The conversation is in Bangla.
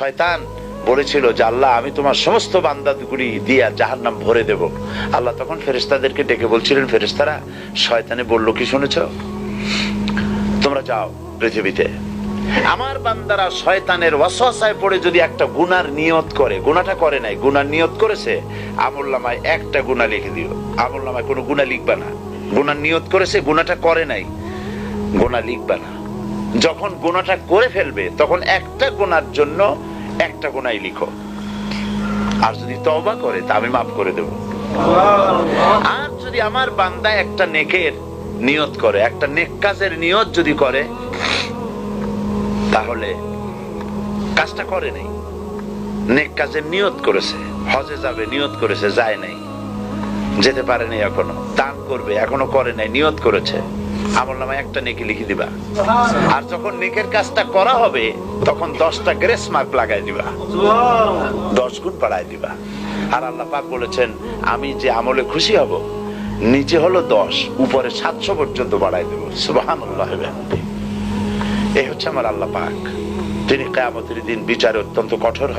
শয়তান বলেছিল যে আল্লাহ আমি তোমার সমস্ত বান্দাগুলি দিয়া জাহান্নাম ভরে দেব। আল্লাহ তখন ফেরেশতাদেরকে ডেকে বলছিলেন, ফেরেশতারা শয়তানে বলল কি শুনেছ? তোমরা যাও পৃথিবীতে, আমার বান্দারা শয়তানের ওয়াসওয়াসায় পড়ে যদি একটা গুনার নিয়ত করে, গুনাহটা করে নাই, গুনার নিয়ত করেছে, আমলনামায় একটা গুনাহ লিখে দিও। আমলনামায় কোনো গুনাহ লিখবা না। গুনার নিয়ত করেছে, গুনাহটা করে নাই, গুনাহ লিখবা না। যখন গুনাহটা করে ফেলবে তখন একটা গুনার জন্য একটা গুনাহই লিখো, আর যদি তওবা করে তা আমি মাফ করে দেব। আর যদি আমার বান্দা একটা নেকের নিয়ত করে, একটা নেক কাজের নিয়ত যদি করে, তাহলে কাজটা করে নাই, নেক কাজের নিয়ত করেছে, হজে যাবে নিয়ত করেছে, যায় নাই, যেতে পারে নাই, এখনো দান করবে এখনো করে নাই, নিয়ত করেছে, আমলনামায় একটা নেকি লিখে দিবা। আর যখন নেকের কাজটা করা হবে তখন 10টা গ্রেস মার্ক লাগাই দিবা, 10 গুণ বাড়ায় দিবা। আর আল্লাহ পাক বলেছেন আমি যে আমলে খুশি হব, নিচে হলো 10, উপরে 700 পর্যন্ত বাড়ায় দেব। সুবহানাল্লাহ। এই হচ্ছে আমার আল্লাহ পাক, তিনি কিয়ামতের দিন বিচারে অত্যন্ত কঠোর